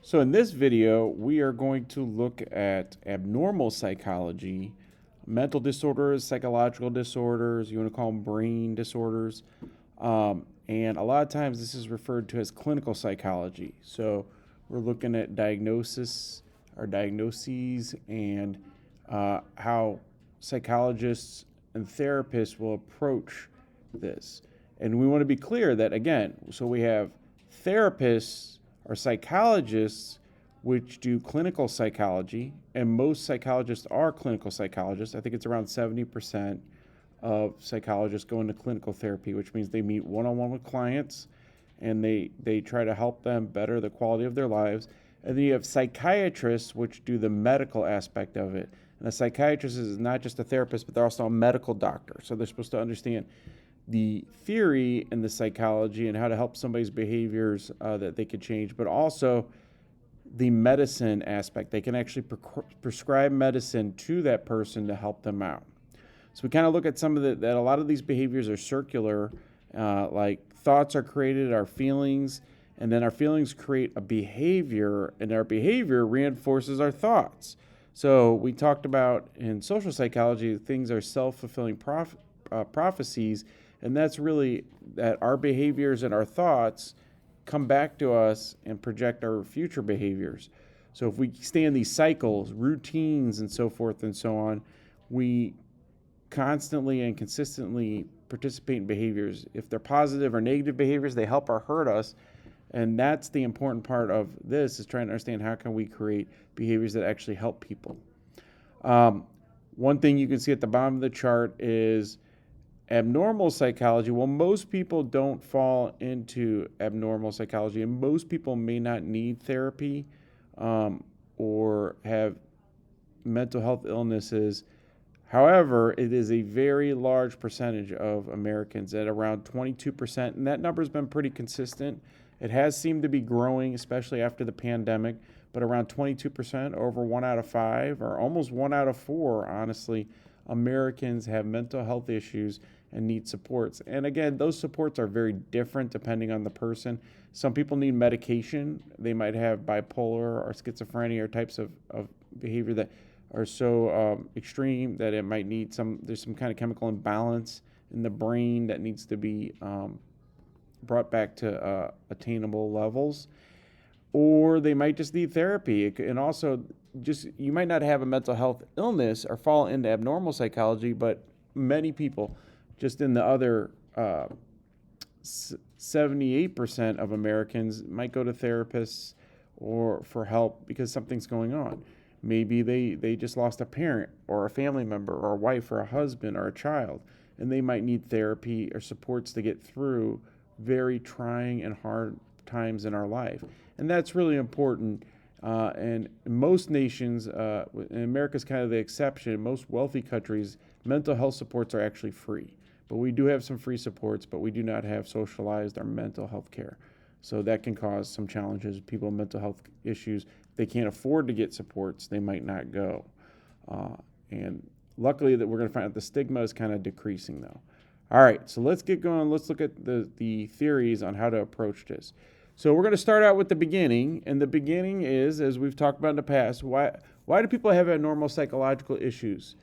So in this video, we are going to look at abnormal psychology, mental disorders, psychological disorders, you want to call them brain disorders. And a lot of times this is referred to as clinical psychology. So we're looking at diagnoses and how psychologists and therapists will approach this. And we want to be clear that, again, so we have therapists or psychologists which do clinical psychology, and most psychologists are clinical psychologists. I think it's around 70% of psychologists go into clinical therapy, which means they meet one-on-one with clients and they try to help them better the quality of their lives. And then you have psychiatrists, which do the medical aspect of it. And a psychiatrist is not just a therapist, but they're also a medical doctor. So they're supposed to understand the theory and the psychology and how to help somebody's behaviors that they could change, but also the medicine aspect. They can actually prescribe medicine to that person to help them out. So we kind of look at some of that a lot of these behaviors are circular, like thoughts are created, our feelings, and then our feelings create a behavior, and our behavior reinforces our thoughts. So we talked about in social psychology, things are self-fulfilling prophecies, and that's really that our behaviors and our thoughts come back to us and project our future behaviors. So if we stay in these cycles, routines, and so forth and so on, we constantly and consistently participate in behaviors. If they're positive or negative behaviors, they help or hurt us. And that's the important part of this, is trying to understand how can we create behaviors that actually help people. One thing you can see at the bottom of the chart is abnormal psychology. Well, most people don't fall into abnormal psychology, and most people may not need therapy or have mental health illnesses. However, it is a very large percentage of Americans, at around 22%, and that number's been pretty consistent. It has seemed to be growing, especially after the pandemic, but around 22%, over 1 out of 5, or almost 1 out of 4, honestly, Americans have mental health issues and need supports. And again, those supports are very different depending on the person. Some people need medication. They might have bipolar or schizophrenia or types of behavior that are so extreme that it might need there's some kind of chemical imbalance in the brain that needs to be brought back to attainable levels. Or they might just need therapy. And also, you might not have a mental health illness or fall into abnormal psychology, but many people, just in the other 78% of Americans, might go to therapists or for help because something's going on. Maybe they just lost a parent or a family member or a wife or a husband or a child, and they might need therapy or supports to get through very trying and hard times in our life. And that's really important. And most nations, and America's kind of the exception, most wealthy countries, mental health supports are actually free. But we do have some free supports, but we do not have socialized or mental health care. So that can cause some challenges. People with mental health issues, they can't afford to get supports, they might not go. And luckily that we're going to find out the stigma is kind of decreasing though. All right, so let's get going. Let's look at the theories on how to approach this. So we're going to start out with the beginning, and the beginning is, as we've talked about in the past, why do people have abnormal psychological issues?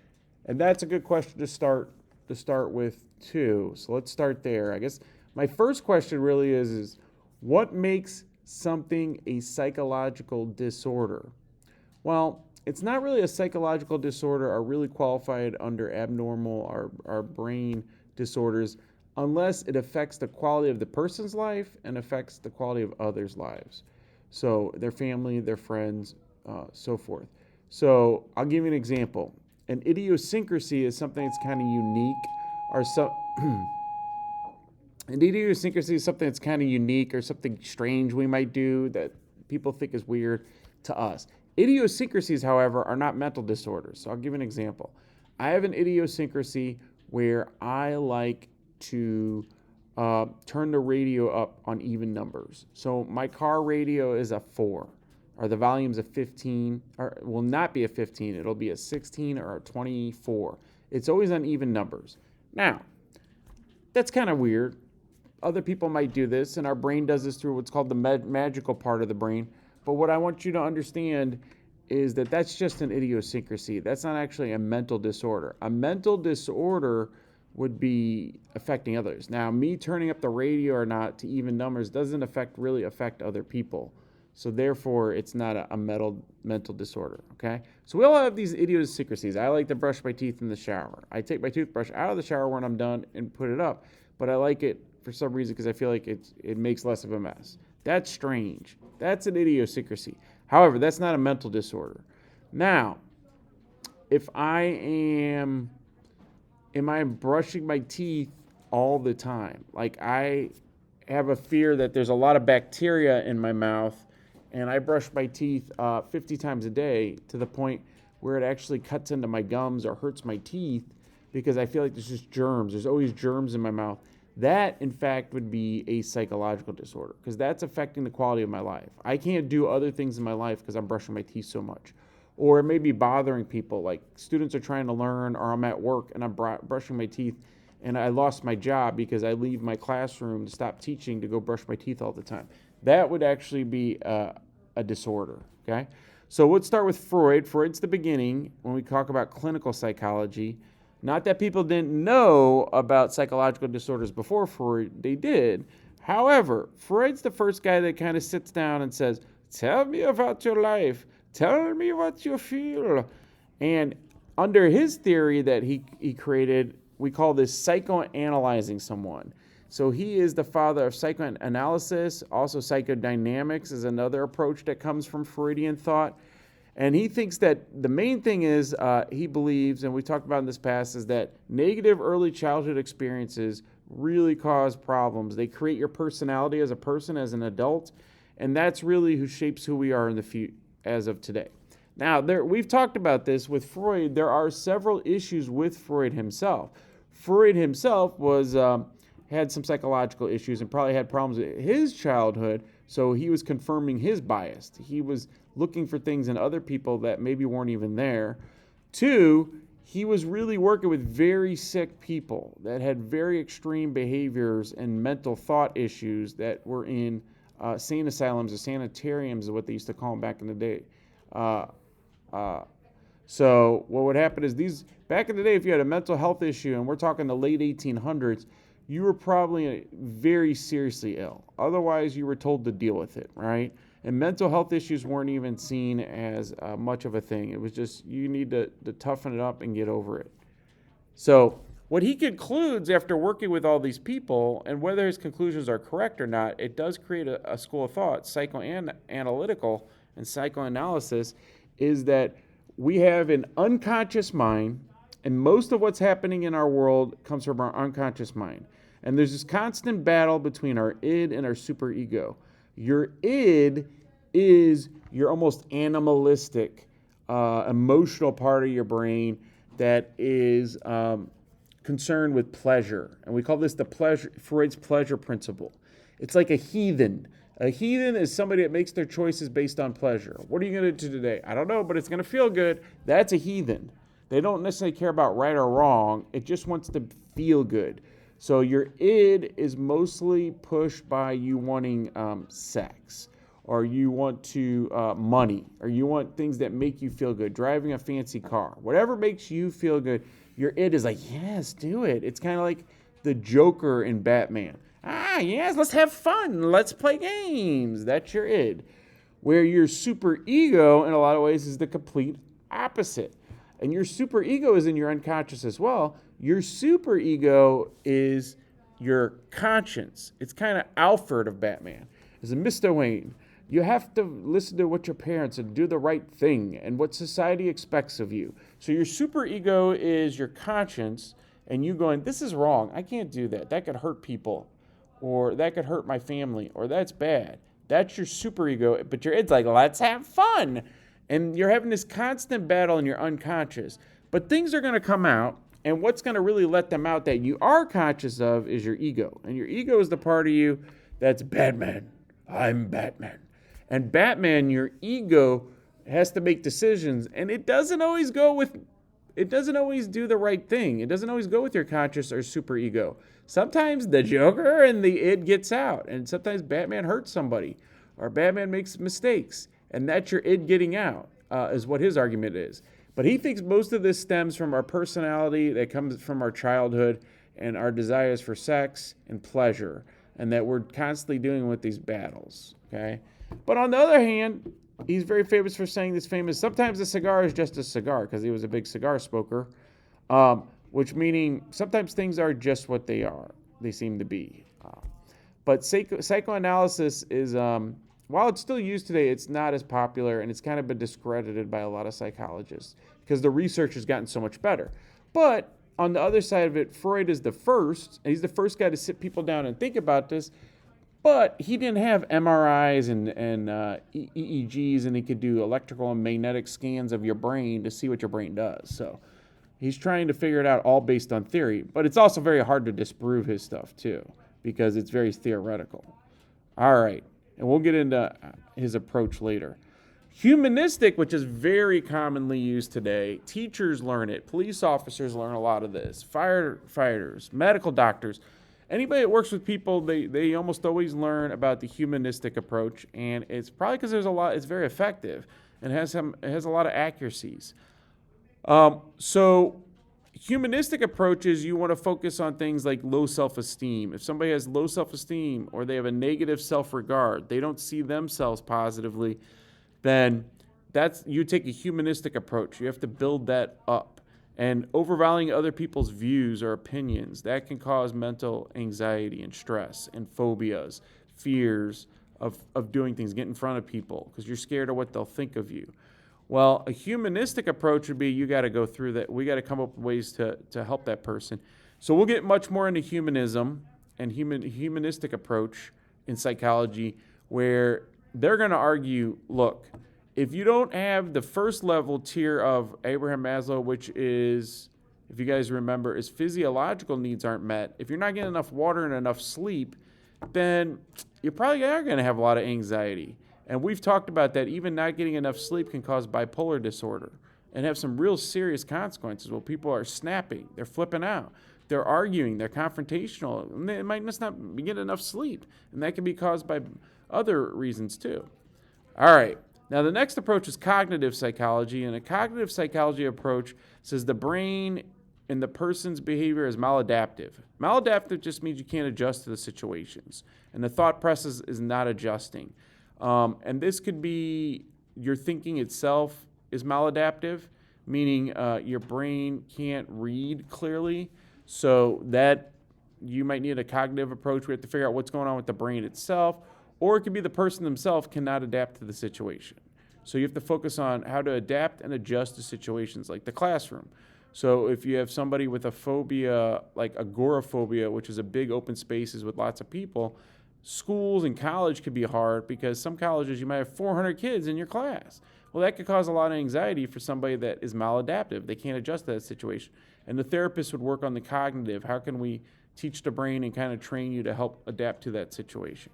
And that's a good question to start with too. So let's start there. I guess my first question really is what makes something a psychological disorder? Well, it's not really a psychological disorder or really qualified under abnormal or brain disorders unless it affects the quality of the person's life and affects the quality of others' lives. So their family, their friends, so forth. So I'll give you an example. An idiosyncrasy is something that's kind of unique, or an idiosyncrasy is something that's kind of unique or something strange we might do that people think is weird to us. Idiosyncrasies, however, are not mental disorders. So I'll give you an example. I have an idiosyncrasy where I like to turn the radio up on even numbers. So my car radio is a 4, or the volume's a 15, or will not be a 15, it'll be a 16 or a 24. It's always on even numbers. Now, that's kind of weird. Other people might do this, and our brain does this through what's called the magical part of the brain, But what I want you to understand is that that's just an idiosyncrasy. That's not actually a mental disorder. A mental disorder would be affecting others. Now, me turning up the radio or not to even numbers doesn't really affect other people. So therefore, it's not a mental disorder, okay? So we all have these idiosyncrasies. I like to brush my teeth in the shower. I take my toothbrush out of the shower when I'm done and put it up. But I like it for some reason because I feel like it makes less of a mess. That's strange. That's an idiosyncrasy. However, that's not a mental disorder. Now, if am I brushing my teeth all the time? Like I have a fear that there's a lot of bacteria in my mouth, and I brush my teeth 50 times a day to the point where it actually cuts into my gums or hurts my teeth because I feel like there's just germs. There's always germs in my mouth. That, in fact, would be a psychological disorder because that's affecting the quality of my life. I can't do other things in my life because I'm brushing my teeth so much. Or it may be bothering people, like students are trying to learn, or I'm at work and I'm brushing my teeth and I lost my job because I leave my classroom to stop teaching to go brush my teeth all the time. That would actually be a disorder, okay? So let's start with Freud. Freud's the beginning when we talk about clinical psychology. Not that people didn't know about psychological disorders before Freud, they did. However, Freud's the first guy that kind of sits down and says, tell me about your life. Tell me what you feel. And under his theory that he created, we call this psychoanalyzing someone. So he is the father of psychoanalysis. Also psychodynamics is another approach that comes from Freudian thought. And he thinks that the main thing is, he believes, and we talked about in this past, is that negative early childhood experiences really cause problems. They create your personality as a person, as an adult, and that's really who shapes who we are in the future as of today. Now, we've talked about this with Freud. There are several issues with Freud himself. Freud himself had some psychological issues and probably had problems in his childhood, so he was confirming his bias. He was looking for things in other people that maybe weren't even there. 2, he was really working with very sick people that had very extreme behaviors and mental thought issues that were in sane asylums or sanitariums is what they used to call them back in the day. So what would happen is back in the day, if you had a mental health issue, and we're talking the late 1800s, you were probably very seriously ill. Otherwise, you were told to deal with it, right? And mental health issues weren't even seen as much of a thing. It was just you need to toughen it up and get over it. So what he concludes after working with all these people, and whether his conclusions are correct or not, it does create a school of thought, psychoanalytical and psychoanalysis, is that we have an unconscious mind, and most of what's happening in our world comes from our unconscious mind. And there's this constant battle between our id and our superego. Your id is your almost animalistic, emotional part of your brain that is concerned with pleasure. And we call this Freud's pleasure principle. It's like a heathen. A heathen is somebody that makes their choices based on pleasure. What are you going to do today? I don't know, but it's going to feel good. That's a heathen. They don't necessarily care about right or wrong. It just wants to feel good. So your id is mostly pushed by you wanting sex, or you want money, or you want things that make you feel good, driving a fancy car. Whatever makes you feel good, your id is like, yes, do it. It's kind of like the Joker in Batman. Yes, let's have fun. Let's play games. That's your id. Where your superego, in a lot of ways, is the complete opposite. And your superego is in your unconscious as well. Your superego is your conscience. It's kind of Alfred of Batman. It's a Mr. Wayne. You have to listen to what your parents and do the right thing and what society expects of you. So your superego is your conscience, and you going, this is wrong. I can't do that. That could hurt people, or that could hurt my family, or that's bad. That's your superego. But your id's like, let's have fun. And you're having this constant battle in your unconscious. But things are going to come out, and what's going to really let them out that you are conscious of is your ego. And your ego is the part of you that's Batman. I'm Batman. And Batman, your ego has to make decisions, and it doesn't always do the right thing. It doesn't always go with your conscious or superego. Sometimes the Joker and the id gets out, and sometimes Batman hurts somebody, or Batman makes mistakes. And that's your id getting out, is what his argument is. But he thinks most of this stems from our personality that comes from our childhood and our desires for sex and pleasure, and that we're constantly dealing with these battles, okay? But on the other hand, he's very famous for saying this famous, sometimes a cigar is just a cigar, because he was a big cigar smoker, which meaning sometimes things are just what they are. They seem to be. But psychoanalysis is, while it's still used today, it's not as popular, and it's kind of been discredited by a lot of psychologists because the research has gotten so much better. But on the other side of it, Freud is the first, and he's the first guy to sit people down and think about this, but he didn't have MRIs and EEGs, and he could do electrical and magnetic scans of your brain to see what your brain does. So he's trying to figure it out all based on theory, but it's also very hard to disprove his stuff too, because it's very theoretical. All right, and we'll get into his approach later. Humanistic, which is very commonly used today, teachers learn it, police officers learn a lot of this, firefighters, medical doctors, anybody that works with people, they almost always learn about the humanistic approach, and it's probably because it's very effective and it has a lot of accuracies. So humanistic approaches, you want to focus on things like low self-esteem. If somebody has low self-esteem or they have a negative self-regard, they don't see themselves positively, then you take a humanistic approach. You have to build that up. And overvaluing other people's views or opinions, that can cause mental anxiety and stress and phobias, fears of doing things, getting in front of people because you're scared of what they'll think of you. Well, a humanistic approach would be you got to go through that. We got to come up with ways to help that person. So we'll get much more into humanism and humanistic approach in psychology, where they're going to argue, look, if you don't have the first level tier of Abraham Maslow, which is, if you guys remember, is physiological needs aren't met, if you're not getting enough water and enough sleep, then you probably are going to have a lot of anxiety. And we've talked about that. Even not getting enough sleep can cause bipolar disorder and have some real serious consequences. Well, people are snapping, they're flipping out, they're arguing, they're confrontational, and they might just not get enough sleep. And that can be caused by other reasons too. All right. Now, the next approach is cognitive psychology, and a cognitive psychology approach says the brain and the person's behavior is maladaptive. Maladaptive just means you can't adjust to the situations, and the thought process is not adjusting. And this could be your thinking itself is maladaptive, meaning your brain can't read clearly, so that you might need a cognitive approach. We have to figure out what's going on with the brain itself. Or it could be the person themselves cannot adapt to the situation. So you have to focus on how to adapt and adjust to situations like the classroom. So if you have somebody with a phobia, like agoraphobia, which is a big open spaces with lots of people, schools and college could be hard because some colleges you might have 400 kids in your class. Well, that could cause a lot of anxiety for somebody that is maladaptive. They can't adjust to that situation. And the therapist would work on the cognitive. How can we teach the brain and kind of train you to help adapt to that situation?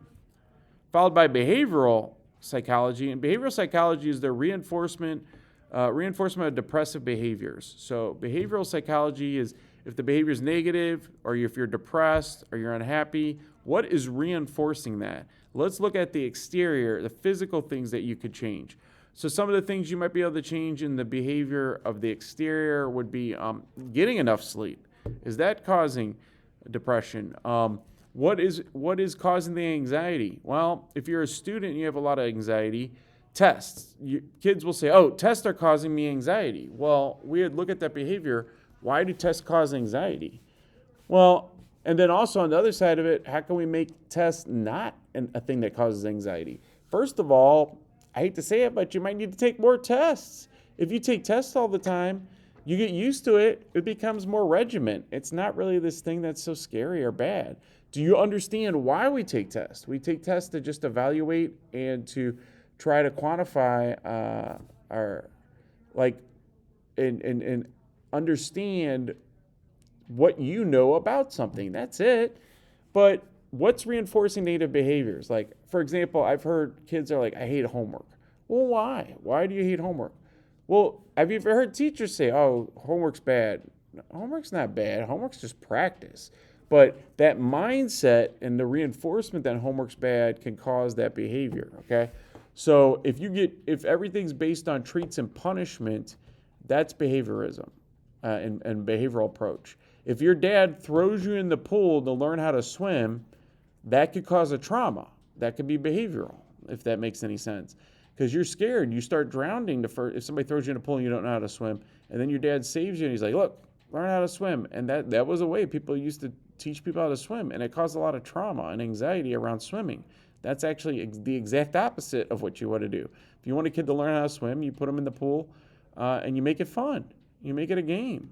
Followed by behavioral psychology. And behavioral psychology is the reinforcement of depressive behaviors. So behavioral psychology is if the behavior is negative, or if you're depressed, or you're unhappy, what is reinforcing that? Let's look at the exterior, the physical things that you could change. So some of the things you might be able to change in the behavior of the exterior would be getting enough sleep. Is that causing depression? What is causing the anxiety? Well, if you're a student and you have a lot of anxiety, tests. Kids will say, oh, tests are causing me anxiety. Well, we would look at that behavior. Why do tests cause anxiety? Well, and then also on the other side of it, how can we make tests not a thing that causes anxiety? First of all, I hate to say it, but you might need to take more tests. If you take tests all the time, you get used to it, it becomes more regiment. It's not really this thing that's so scary or bad. Do you understand why we take tests? We take tests to just evaluate and to try to quantify and understand what you know about something. That's it. But what's reinforcing negative behaviors? Like, for example, I've heard kids are like, I hate homework. Well, why? Why do you hate homework? Well, have you ever heard teachers say, oh, homework's bad? Homework's not bad. Homework's just practice. But that mindset and the reinforcement that homework's bad can cause that behavior, okay? So if everything's based on treats and punishment, that's behaviorism and behavioral approach. If your dad throws you in the pool to learn how to swim, that could cause a trauma. That could be behavioral, if that makes any sense. Because you're scared. You start drowning if somebody throws you in a pool and you don't know how to swim, and then your dad saves you and he's like, look, learn how to swim. And that was a way people used to teach people how to swim, and it caused a lot of trauma and anxiety around swimming. That's actually the exact opposite of what you want to do. If you want a kid to learn how to swim, you put them in the pool and you make it fun. You make it a game.